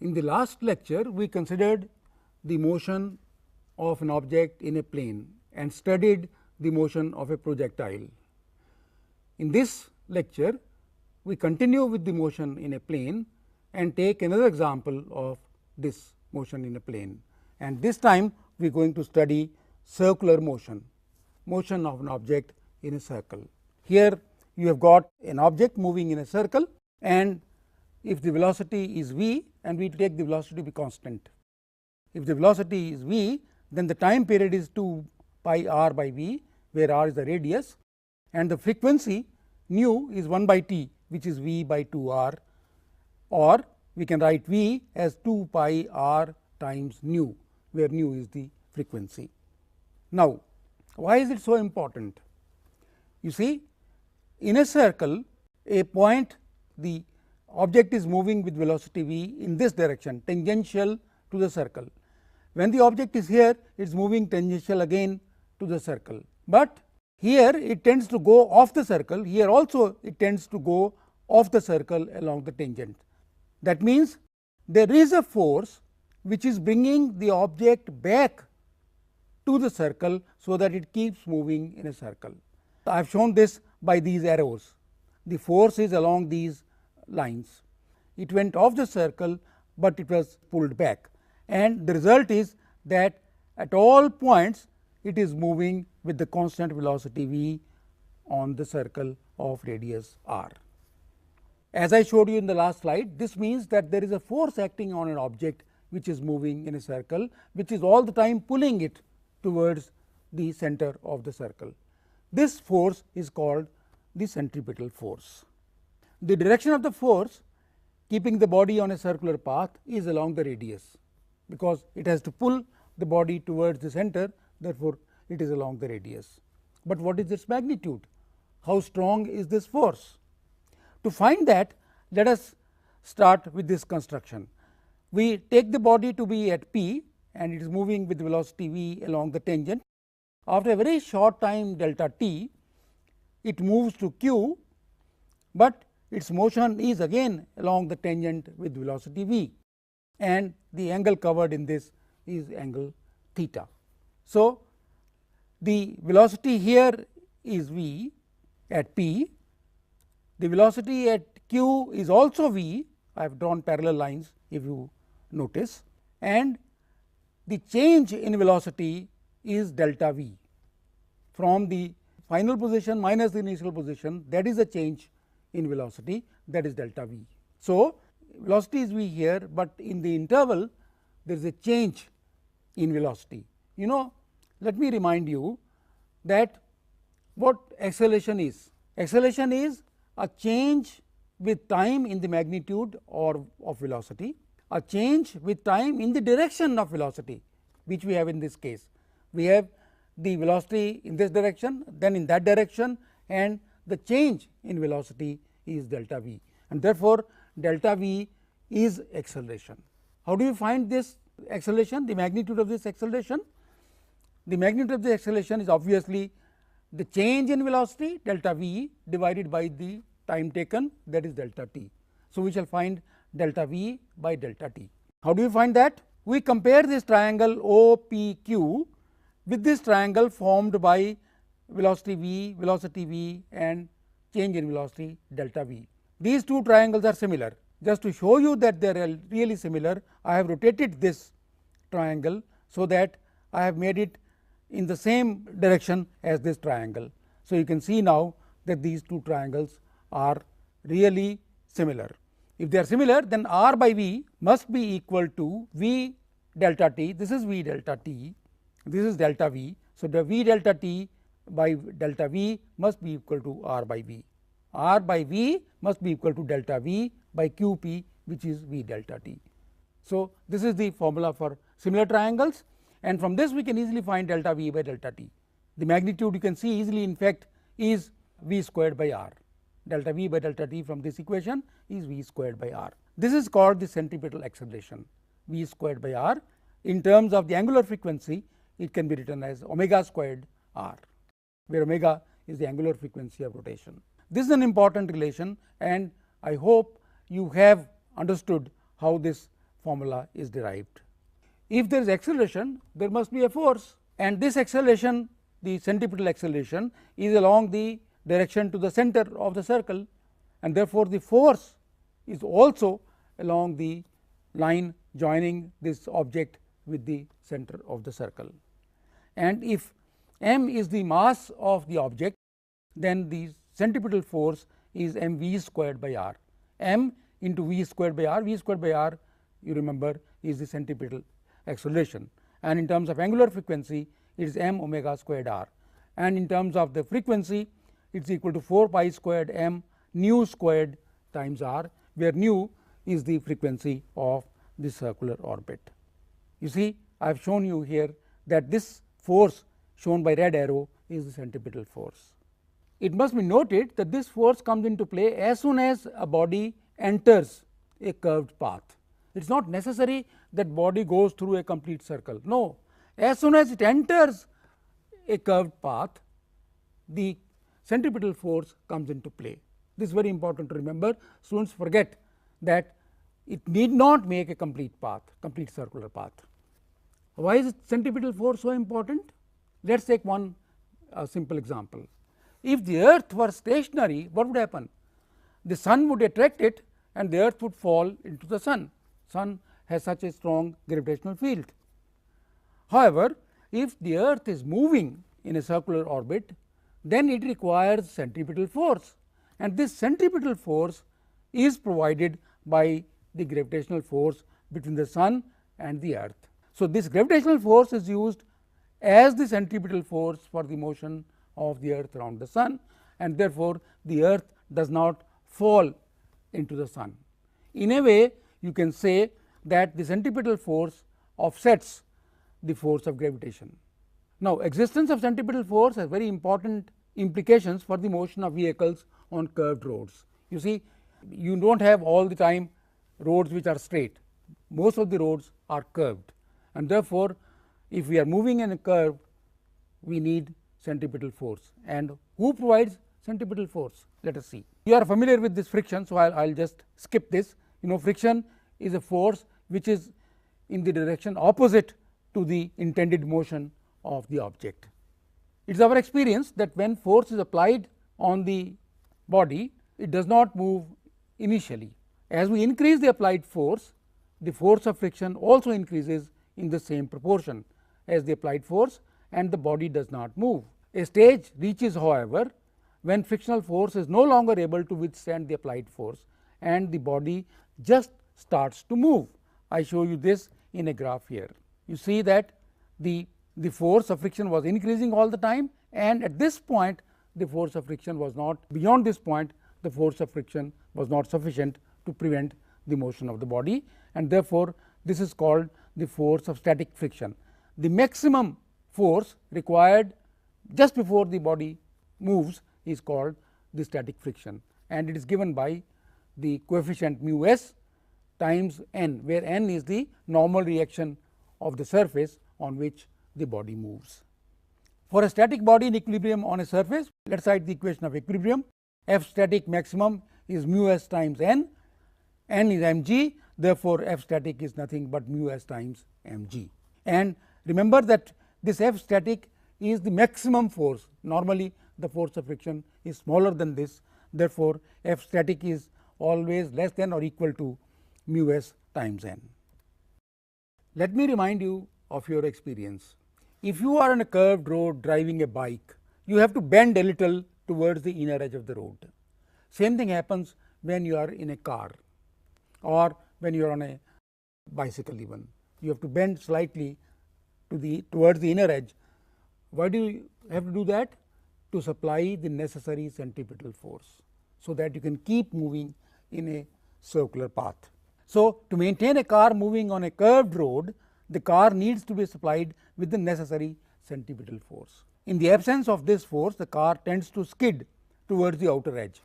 In the last lecture, we considered the motion of an object in a plane and studied the motion of a projectile. In this lecture, we continue with the motion in a plane and take another example of this motion in a plane. And this time we are going to study circular motion, motion of an object in a circle. Here you have got an object moving in a circle, and if the velocity is v, and we take the velocity to be constant. If the velocity is v, then the time period is 2 pi r by v, where r is the radius, and the frequency nu is 1 by t, which is v by 2 r, or we can write v as 2 pi r times nu, where nu is the frequency. Now, why is it so important? You see, in a circle, a point, the object is moving with velocity v in this direction, tangential to the circle. When the object is here, it is moving tangential again to the circle, but here it tends to go off the circle, here also it tends to go off the circle along the tangent. That means, there is a force which is bringing the object back to the circle, so that it keeps moving in a circle. I have shown this by these arrows. The force is along these lines. It went off the circle, but it was pulled back, and the result is that at all points it is moving with the constant velocity v on the circle of radius r. As I showed you in the last slide, this means that there is a force acting on an object which is moving in a circle, which is all the time pulling it towards the center of the circle. This force is called the centripetal force. The direction of the force keeping the body on a circular path is along the radius, because it has to pull the body towards the center, therefore, it is along the radius. But what is its magnitude? How strong is this force? To find that, let us start with this construction. We take the body to be at p, and it is moving with velocity v along the tangent. After a very short time delta t, it moves to q, but its motion is again along the tangent with velocity v, and the angle covered in this is angle theta. So, the velocity here is v at p, the velocity at q is also v, I have drawn parallel lines if you notice, and the change in velocity is delta v from the final position minus the initial position, that is the change in velocity, that is delta v. So, velocity is v here, but in the interval there is a change in velocity. You know, let me remind you that what acceleration is. Acceleration is a change with time in the magnitude or of velocity, a change with time in the direction of velocity, which we have in this case. We have the velocity in this direction, then in that direction, and the change in velocity is delta v, and therefore, delta v is acceleration. How do you find this acceleration, the magnitude of this acceleration? The magnitude of the acceleration is obviously the change in velocity delta v divided by the time taken, that is delta t. So, we shall find delta v by delta t. How do you find that? We compare this triangle OPQ with this triangle formed by velocity v and change in velocity delta v. These two triangles are similar. Just to show you that they are really similar, I have rotated this triangle, so that I have made it in the same direction as this triangle. So, you can see now that these two triangles are really similar. If they are similar, then r by v must be equal to v delta t, this is v delta t, this is delta v. So, the v delta t by delta v must be equal to r by v, r by v must be equal to delta v by q p, which is v delta t. So, this is the formula for similar triangles, and from this we can easily find delta v by delta t. The magnitude you can see easily, in fact, is v squared by r. Delta v by delta t from this equation is v squared by r. This is called the centripetal acceleration, v squared by r. In terms of the angular frequency, it can be written as omega squared r, where omega is the angular frequency of rotation. This is an important relation, and I hope you have understood how this formula is derived. If there is acceleration, there must be a force, and this acceleration, the centripetal acceleration, is along the direction to the center of the circle, and therefore, the force is also along the line joining this object with the center of the circle. And if m is the mass of the object, then the centripetal force is mv squared by r. M into v squared by r you remember is the centripetal acceleration, and in terms of angular frequency it is m omega squared r, and in terms of the frequency it is equal to 4 pi squared m nu squared times r, where nu is the frequency of the circular orbit. You see, I have shown you here that this force shown by red arrow is the centripetal force. It must be noted that this force comes into play as soon as a body enters a curved path. It is not necessary that body goes through a complete circle. No, as soon as it enters a curved path, the centripetal force comes into play. This is very important to remember. Students forget that it need not make a complete path, complete circular path. Why is centripetal force so important? Let us take one simple example. If the earth were stationary, what would happen? The sun would attract it and the earth would fall into the sun. Sun has such a strong gravitational field. However, if the earth is moving in a circular orbit, then it requires centripetal force, and this centripetal force is provided by the gravitational force between the sun and the earth. So, this gravitational force is used as the centripetal force for the motion of the earth around the sun, and therefore, the earth does not fall into the sun. In a way, you can say that the centripetal force offsets the force of gravitation. Now, existence of centripetal force has very important implications for the motion of vehicles on curved roads. You see, you do not have all the time roads which are straight, most of the roads are curved, and therefore, if we are moving in a curve, we need centripetal force. And who provides centripetal force? Let us see. You are familiar with this friction, so I will just skip this. You know, friction is a force which is in the direction opposite to the intended motion of the object. It is our experience that when force is applied on the body, it does not move initially. As we increase the applied force, the force of friction also increases in the same proportion as the applied force, and the body does not move. A stage reaches, however, when frictional force is no longer able to withstand the applied force and the body just starts to move. I show you this in a graph here. You see that the force of friction was increasing all the time, and at this point the force of friction was not, beyond this point the force of friction was not sufficient to prevent the motion of the body, and therefore, this is called the force of static friction. The maximum force required just before the body moves is called the static friction, and it is given by the coefficient mu s times n, where n is the normal reaction of the surface on which the body moves. For a static body in equilibrium on a surface, let us write the equation of equilibrium. F static maximum is mu s times n, n is mg, therefore, F static is nothing but mu s times mg. And remember that this F static is the maximum force. Normally, the force of friction is smaller than this, therefore, F static is always less than or equal to mu s times n. Let me remind you of your experience. If you are on a curved road driving a bike, you have to bend a little towards the inner edge of the road. Same thing happens when you are in a car or when you are on a bicycle even. You have to bend slightly towards the inner edge. Why do you have to do that? To supply the necessary centripetal force, so that you can keep moving in a circular path. So, to maintain a car moving on a curved road, the car needs to be supplied with the necessary centripetal force. In the absence of this force, the car tends to skid towards the outer edge.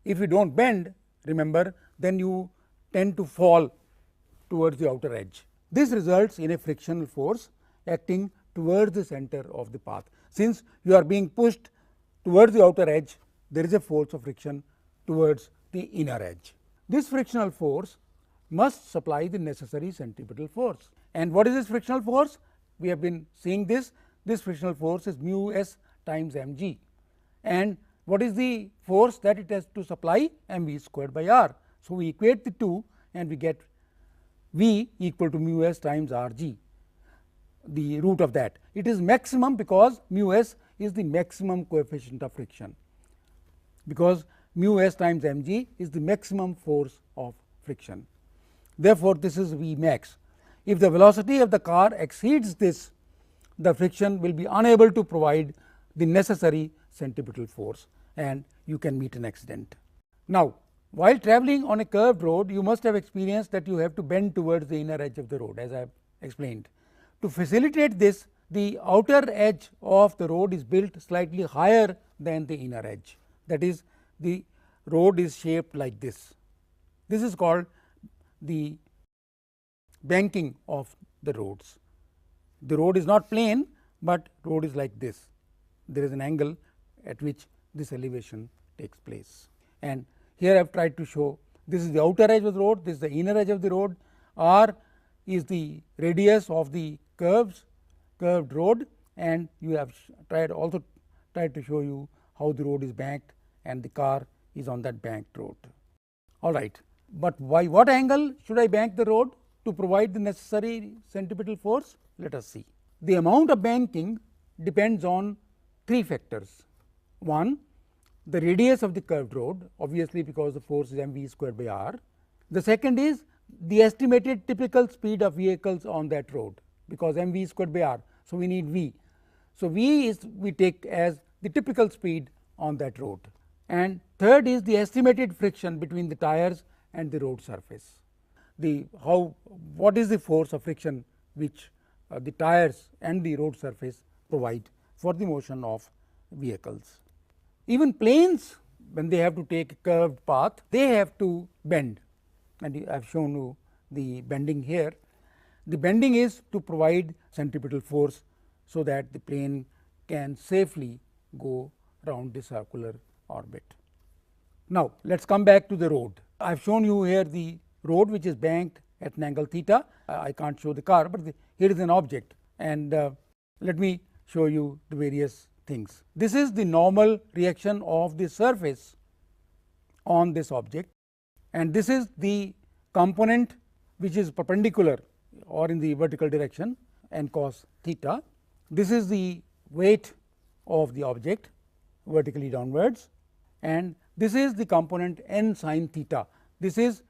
If you do not bend, remember, then you tend to fall towards the outer edge. This results in a frictional force acting towards the center of the path. Since you are being pushed towards the outer edge, there is a force of friction towards the inner edge. This frictional force must supply the necessary centripetal force. And what is this frictional force? We have been seeing this. This frictional force is mu s times mg. And what is the force that it has to supply? mv squared by r. So, we equate the two and we get V equal to mu s times r g, the root of that. It is maximum because mu s is the maximum coefficient of friction, because mu s times m g is the maximum force of friction. Therefore, this is V max. If the velocity of the car exceeds this, the friction will be unable to provide the necessary centripetal force and you can meet an accident. Now, while traveling on a curved road, you must have experienced that you have to bend towards the inner edge of the road, as I have explained. To facilitate this, the outer edge of the road is built slightly higher than the inner edge. That is, the road is shaped like this. This is called the banking of the roads. The road is not plane, but road is like this. There is an angle at which this elevation takes place. And here I have tried to show this is the outer edge of the road, this is the inner edge of the road, r is the radius of the curved road, and you have also tried to show you how the road is banked and the car is on that banked road. All right, but by what angle should I bank the road to provide the necessary centripetal force? Let us see. The amount of banking depends on three factors. One, the radius of the curved road, obviously because the force is mv squared by r. The second is the estimated typical speed of vehicles on that road, because mv squared by r. So, we need v. So, v is we take as the typical speed on that road. And third is the estimated friction between the tires and the road surface. What is the force of friction which the tires and the road surface provide for the motion of vehicles. Even planes, when they have to take a curved path, they have to bend, and I have shown you the bending here. The bending is to provide centripetal force, so that the plane can safely go round the circular orbit. Now, let us come back to the road. I have shown you here the road which is banked at an angle theta. I can't show the car, but here is an object, and let me show you the various things. This is the normal reaction of the surface on this object, and this is the component which is perpendicular or in the vertical direction, n cos theta. This is the weight of the object vertically downwards, and this is the component n sin theta. This is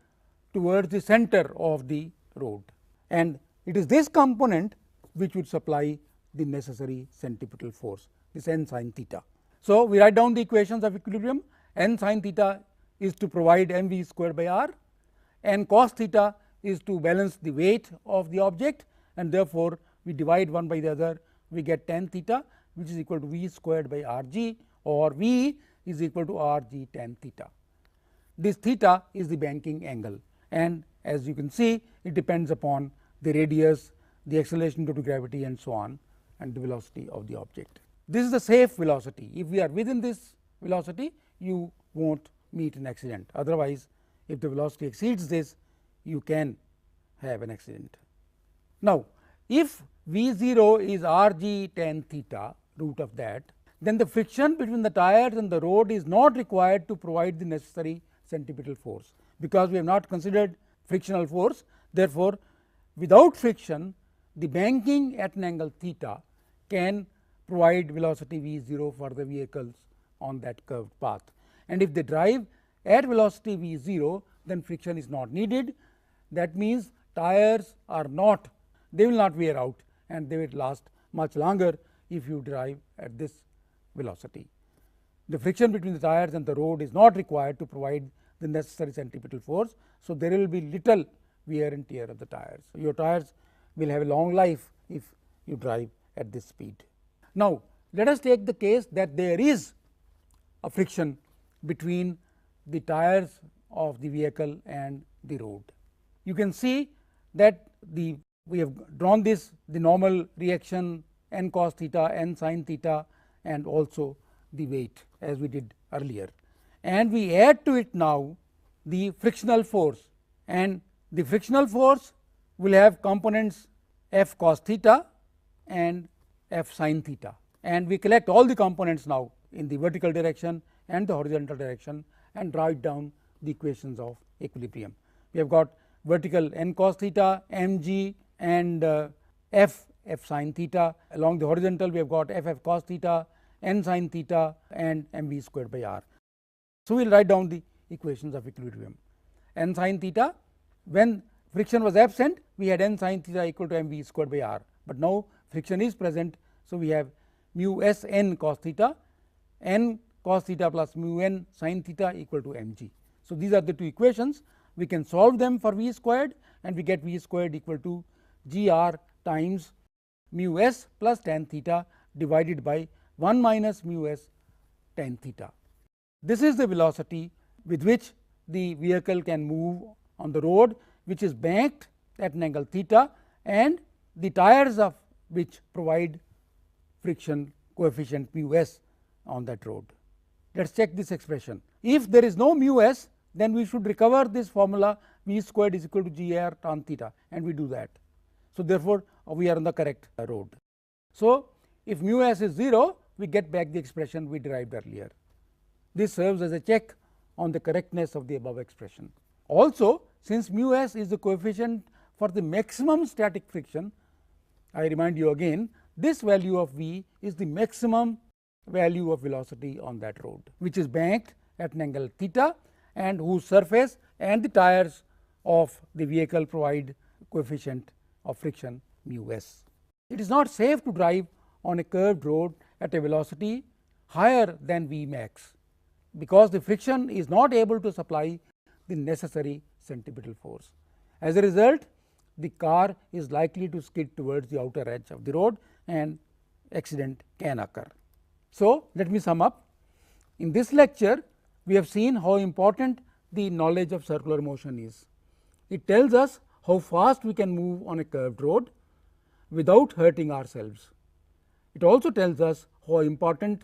towards the center of the road, and it is this component which would supply the necessary centripetal force, this n sin theta. So, we write down the equations of equilibrium. N sin theta is to provide mv squared by r, n cos theta is to balance the weight of the object, and therefore, we divide one by the other, we get tan theta, which is equal to v squared by r g, or v is equal to r g tan theta. This theta is the banking angle, and as you can see, it depends upon the radius, the acceleration due to gravity, and so on, and the velocity of the object. This is the safe velocity. If we are within this velocity, you won't meet an accident. Otherwise, if the velocity exceeds this, you can have an accident. Now, if v0 is r g tan theta, root of that, then the friction between the tires and the road is not required to provide the necessary centripetal force, because we have not considered frictional force. Therefore, without friction, the banking at an angle theta can provide velocity v0 for the vehicles on that curved path, and if they drive at velocity v0, then friction is not needed. That means, tires are not, they will not wear out, and they will last much longer if you drive at this velocity. The friction between the tires and the road is not required to provide the necessary centripetal force. So, there will be little wear and tear of the tires. Your tires will have a long life if you drive at this speed. Now, let us take the case that there is a friction between the tires of the vehicle and the road. You can see that we have drawn this, the normal reaction n cos theta, n sin theta, and also the weight, as we did earlier, and we add to it now the frictional force, and The frictional force will have components F cos theta and F sin theta, and we collect all the components now in the vertical direction and the horizontal direction and write down the equations of equilibrium. We have got vertical n cos theta, mg and f sin theta. Along the horizontal we have got f cos theta, n sin theta and mv squared by r. So, we will write down the equations of equilibrium. N sin theta, when friction was absent, we had n sin theta equal to mv squared by r, but now friction is present. So, we have mu s n cos theta, n cos theta plus mu n sin theta equal to mg. So, these are the two equations. We can solve them for v squared and we get v squared equal to gr times mu s plus tan theta divided by 1 minus mu s tan theta. This is the velocity with which the vehicle can move on the road, which is banked at an angle theta, and the tires of which provide friction coefficient mu s on that road. Let us check this expression. If there is no mu s, then we should recover this formula v squared is equal to gr tan theta, and we do that. So, therefore, we are on the correct road. So, if mu s is 0, we get back the expression we derived earlier. This serves as a check on the correctness of the above expression. Also, since mu s is the coefficient for the maximum static friction, I remind you again, this value of v is the maximum value of velocity on that road, which is banked at an angle theta and whose surface and the tires of the vehicle provide coefficient of friction mu s. It is not safe to drive on a curved road at a velocity higher than v max, because the friction is not able to supply the necessary centripetal force. As a result, the car is likely to skid towards the outer edge of the road and accident can occur. So, let me sum up. In this lecture, we have seen how important the knowledge of circular motion is. It tells us how fast we can move on a curved road without hurting ourselves. It also tells us how important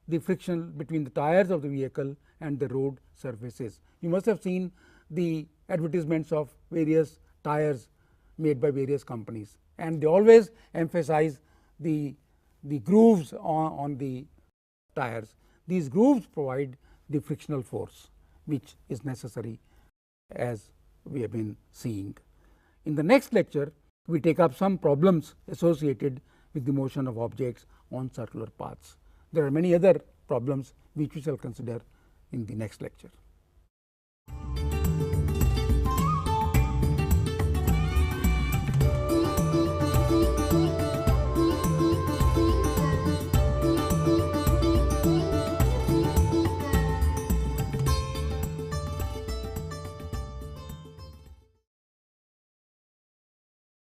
the friction between the tires of the vehicle and the road surface is. You must have seen the advertisements of various tires made by various companies, and they always emphasize the grooves on the tires. These grooves provide the frictional force which is necessary, as we have been seeing. In the next lecture, we take up some problems associated with the motion of objects on circular paths. There are many other problems which we shall consider in the next lecture.